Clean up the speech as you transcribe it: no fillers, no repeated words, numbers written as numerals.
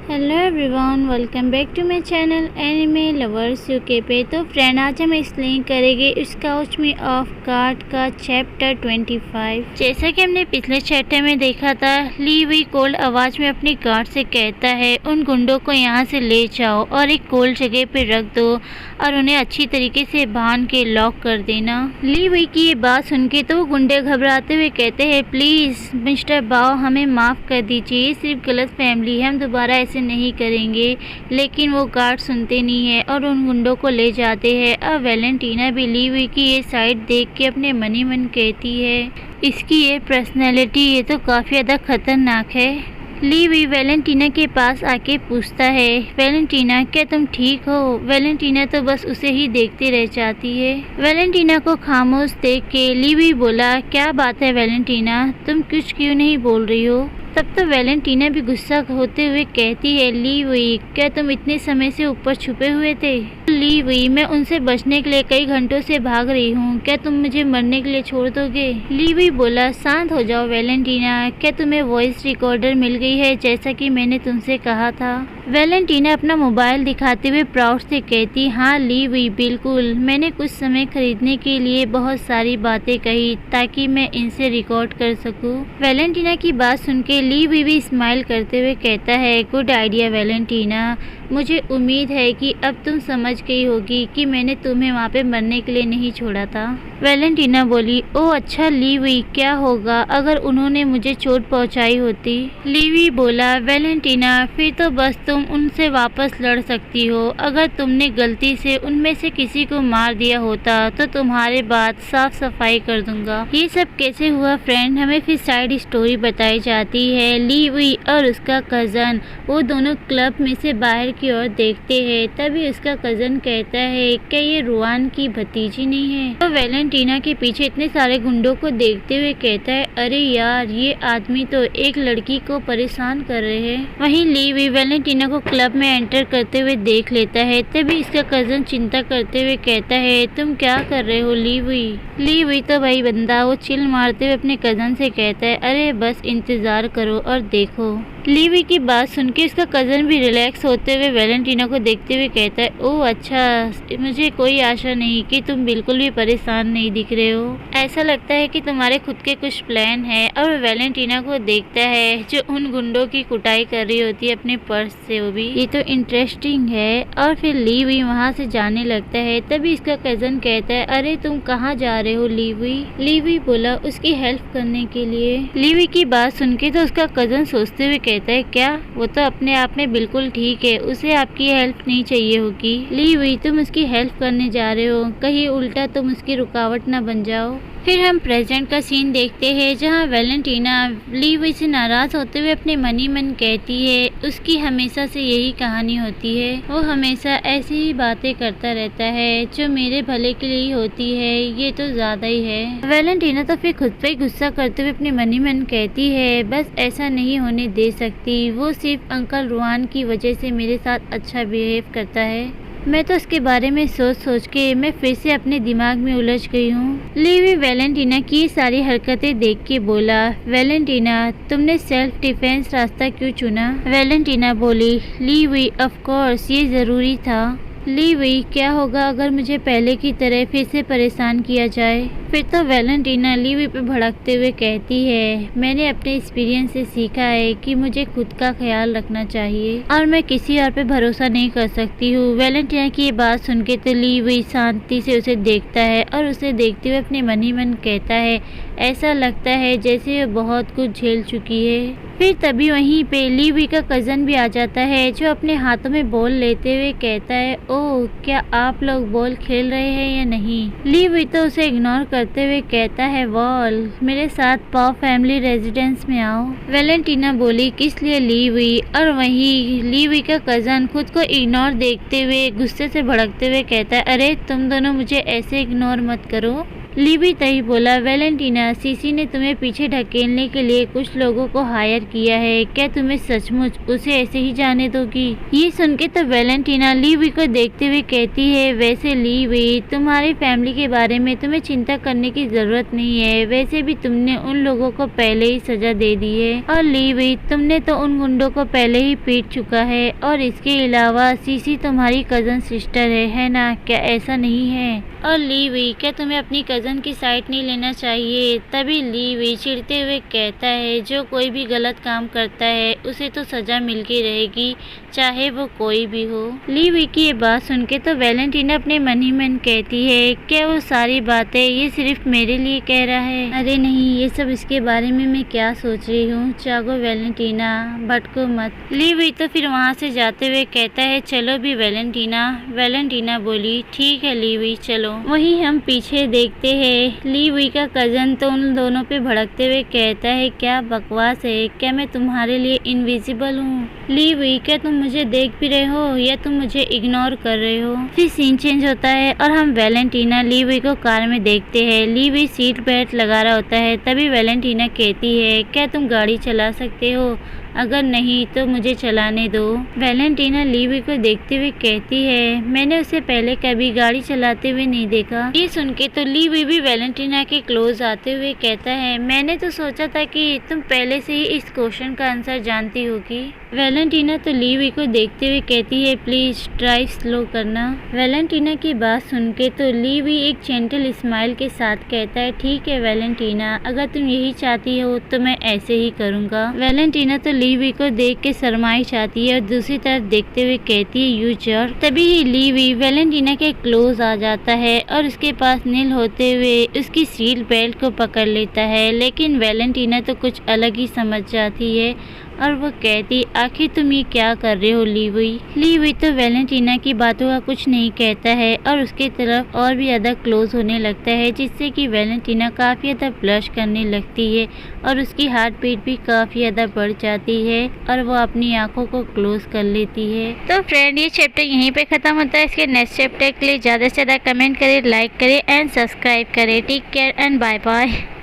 Hello everyone, welcome back to my channel anime lovers UK पे। तो friend, आज हम एक्सप्लेन करेंगे स्काउट मी ऑफ गार्ड का चैप्टर 25। जैसा कि हमने पिछले चैप्टर में देखा था, ली वी कोल्ड आवाज में अपनी गार्ड से कहता है उन गुंडों को यहाँ से ले जाओ और एक कोल्ड जगह पे रख दो और उन्हें अच्छी तरीके से बांध के लॉक कर देना। ली वी की ये बात सुन के तो वो गुंडे घबराते हुए कहते हैं, प्लीज मिस्टर बाओ हमें माफ कर दीजिए, ये सिर्फ गलत फैमिली है, हम दोबारा ऐसे नहीं करेंगे। लेकिन वो गार्ड सुनते नहीं है और उन गुंडों को ले जाते हैं। अब वैलेंटीना भी ली वी की ये साइड देख के अपने मन ही मन कहती है, इसकी ये पर्सनैलिटी ये तो काफ़ी ज़्यादा खतरनाक है। ली वी वैलेंटीना के पास आके पूछता है, वैलेंटीना क्या तुम ठीक हो? वैलेंटीना तो बस उसे ही देखते रह जाती है। वैलेंटीना को खामोश देख के ली वी बोला, क्या बात है वैलेंटीना, तुम कुछ क्यों नहीं बोल रही हो? तब तो वैलेंटीना भी गुस्सा होते हुए कहती है, ली वी क्या तुम इतने समय से ऊपर छुपे हुए थे? ली वी मैं उनसे बचने के लिए कई घंटों से भाग रही हूँ, क्या तुम मुझे मरने के लिए छोड़ दोगे? ली वी बोला, शांत हो जाओ वैलेंटीना, क्या तुम्हें वॉइस रिकॉर्डर मिल गई है जैसा कि मैंने तुमसे कहा था? वैलेंटीना अपना मोबाइल दिखाते हुए प्राउड से कहती, हाँ ली वी बिल्कुल, मैंने कुछ समय खरीदने के लिए बहुत सारी बातें कही ताकि मैं इनसे रिकॉर्ड कर सकूं। वैलेंटीना की बात सुन के ली वी भी स्माइल करते हुए कहता है, गुड आइडिया वैलेंटीना, मुझे उम्मीद है कि अब तुम समझ गई होगी कि मैंने तुम्हें वहाँ पे मरने के लिए नहीं छोड़ा था। वैलेंटीना बोली, ओ अच्छा ली वी, क्या होगा अगर उन्होंने मुझे चोट पहुँचाई होती? ली वी बोला, वैलेंटीना फिर तो बस तुम उनसे वापस लड़ सकती हो, अगर तुमने गलती से उनमें से किसी को मार दिया होता तो तुम्हारे बाद साफ सफाई कर दूंगा। ये सब कैसे हुआ फ्रेंड? हमें फिर साइड स्टोरी बताई जाती है। ली वी और उसका कज़न वो दोनों क्लब में से बाहर की ओर देखते हैं, तभी उसका कज़न कहता है, क्या ये रुआन की भतीजी नहीं है? तो वैलेंटीना के पीछे इतने सारे गुंडों को देखते हुए कहता है, अरे यार ये आदमी तो एक लड़की को परेशान कर रहे हैं। वहीं ली वी वैलेंटीना को क्लब में एंटर करते हुए देख लेता है, तभी इसका कज़न चिंता करते हुए कहता है, तुम क्या कर रहे हो ली वी? ली वी तो भाई बंदा वो चिल मारते हुए अपने कज़न से कहता है, अरे बस इंतजार करो और देखो। ली वी की बात सुन के उसका कज़न भी रिलैक्स होते हुए वैलेंटीना को देखते हुए कहता है, ओह अच्छा, मुझे कोई आशा नहीं कि तुम बिल्कुल भी परेशान नहीं दिख रहे हो, ऐसा लगता है कि तुम्हारे खुद के कुछ प्लान है। और वैलेंटीना को देखता है जो उन गुंडों की कुटाई कर रही होती है अपने पर्स से, वो भी ये तो इंटरेस्टिंग है। और फिर ली वी वहाँ से जाने लगता है, तभी इसका कज़न कहता है, अरे तुम कहाँ जा रहे हो ली वी? ली वी बोला, उसकी हेल्प करने के लिए। ली वी की बात सुन के तो उसका कज़न सोचते हुए कहता है, क्या वो तो अपने आप में बिल्कुल ठीक है, उसे आपकी हेल्प नहीं चाहिए होगी। ली वी तुम उसकी हेल्प करने जा रहे हो, कहीं उल्टा तुम उसकी रुकावट ना बन जाओ। फिर हम प्रेजेंट का सीन देखते हैं जहां वैलेंटीना ली वी से नाराज होते हुए अपने मन ही मन कहती है, उसकी हमेशा से यही कहानी होती है, वो हमेशा ऐसी ही बातें करता रहता है जो मेरे भले के लिए होती है, ये तो ज्यादा ही है। वैलेंटीना तो फिर खुद पे गुस्सा करते हुए अपने मन ही मन कहती है, बस ऐसा नहीं होने दे सकती, वो सिर्फ अंकल रुआन की वजह से मेरे साथ अच्छा बिहेव करता है। मैं तो उसके बारे में सोच सोच के मैं फिर से अपने दिमाग में उलझ गई हूँ। ली वी वैलेंटीना की सारी हरकतें देख के बोला, वैलेंटीना तुमने सेल्फ डिफेंस रास्ता क्यों चुना? वैलेंटीना बोली, ली वी ऑफ कोर्स ये ज़रूरी था। ली वी क्या होगा अगर मुझे पहले की तरह फिर से परेशान किया जाए? फिर तो वैलेंटीना ली वी पे भड़कते हुए कहती है, मैंने अपने एक्सपीरियंस से सीखा है कि मुझे खुद का ख्याल रखना चाहिए और मैं किसी और पे भरोसा नहीं कर सकती हूँ। वैलेंटीना की ये बात सुन के तो ली वी शांति से उसे देखता है और उसे देखते हुए अपने मन ही मन कहता है, ऐसा लगता है जैसे वो बहुत कुछ झेल चुकी है। फिर तभी वहीं पे ली वी का कज़न भी आ जाता है जो अपने हाथों में बॉल लेते हुए कहता है, ओह क्या आप लोग बॉल खेल रहे हैं या नहीं? ली वी तो उसे इग्नोर करते हुए कहता है, बॉल मेरे साथ पाव फैमिली रेजिडेंस में आओ। वैलेंटीना बोली, किस लिए ली वी? और वहीं ली वी का कज़न खुद को इग्नोर देखते हुए गुस्से से भड़कते हुए कहता है, अरे तुम दोनों मुझे ऐसे इग्नोर मत करो, ली भी तभी बोला, वैलेंटीना, सीसी ने तुम्हें पीछे ढकेलने के लिए कुछ लोगों को हायर किया है, क्या तुम्हें सचमुच उसे ऐसे ही जाने दोगी? ये सुन के तो वैलेंटीना ली वी को देखते हुए कहती है, वैसे ली वी, तुम्हारी फैमिली के बारे में तुम्हें चिंता करने की जरूरत नहीं है, वैसे भी तुमने उन लोगों को पहले ही सजा दे दी है, और ली वी, तुमने तो उन गुंडों को पहले ही पीट चुका है, और इसके अलावा सीसी तुम्हारी कजन सिस्टर है ना? क्या ऐसा नहीं है? और ली वी, क्या तुम्हें अपनी कजन की साइड नहीं लेना चाहिए? तभी ली वी चिढ़ते हुए कहता है, जो कोई भी गलत काम करता है उसे तो सजा मिल के रहेगी, चाहे वो कोई भी हो। ली वी की ये बात सुन के तो वैलेंटीना अपने मन ही मन कहती है, क्या वो सारी बातें ये सिर्फ मेरे लिए कह रहा है? अरे नहीं, ये सब इसके बारे में मैं क्या सोच रही हूँ। जागो वैलेंटीना, भटको मत। ली वी तो फिर वहाँ से जाते हुए कहता है, चलो भी वैलेंटीना। वैलेंटीना बोली, ठीक है ली वी, चलो। वहीं हम पीछे देखते हैं, ली वी का कजन तो उन दोनों पे भड़कते हुए कहता है, क्या बकवास है, क्या मैं तुम्हारे लिए इनविजिबल हूँ? ली वी, क्या तुम मुझे देख भी रहे हो या तुम मुझे इग्नोर कर रहे हो? फिर सीन चेंज होता है और हम वैलेंटीना ली वी को कार में देखते हैं। ली वी सीट बेल्ट लगा रहा होता है, तभी वैलेंटीना कहती है, क्या तुम गाड़ी चला सकते हो? अगर नहीं तो मुझे चलाने दो। वैलेंटीना ली वी को देखते हुए कहती है, मैंने उसे पहले कभी गाड़ी चलाते हुए नहीं देखा। ये सुन के तो ली वी भी वैलेंटीना के क्लोज आते हुए कहता है, मैंने तो सोचा था कि तुम पहले से ही इस क्वेश्चन का आंसर जानती होगी। वैलेंटीना तो ली वी को देखते हुए कहती है, प्लीज ड्राइव स्लो करना। वैलेंटीना की बात सुन के तो ली वी एक जेंटल स्माइल के साथ कहता है, ठीक है वैलेंटीना, अगर तुम यही चाहती हो तो मैं ऐसे ही करूँगा। वैलेंटीना तो ली वी को देख के शर्माई जाती है और दूसरी तरफ देखते हुए कहती है, यू जर्क। तभी ही ली वी वैलेंटीना के क्लोज आ जाता है और उसके पास नील होते हुए उसकी सीट बेल्ट को पकड़ लेता है, लेकिन वैलेंटीना तो कुछ अलग ही समझ जाती है और वो कहती, आखिर तुम ये क्या कर रहे हो ली वी? ली वी तो वैलेंटीना की बातों का कुछ नहीं कहता है और उसके तरफ और भी ज़्यादा क्लोज होने लगता है, जिससे कि वैलेंटीना काफ़ी ज़्यादा ब्लश करने लगती है और उसकी हार्ट बीट भी काफ़ी ज़्यादा बढ़ जाती है और वो अपनी आंखों को क्लोज कर लेती है। तो फ्रेंड, ये चैप्टर यहीं पे ख़त्म होता है। इसके नेक्स्ट चैप्टर के लिए ज़्यादा से ज़्यादा कमेंट करें, लाइक करें एंड सब्सक्राइब करें। Take care and bye bye.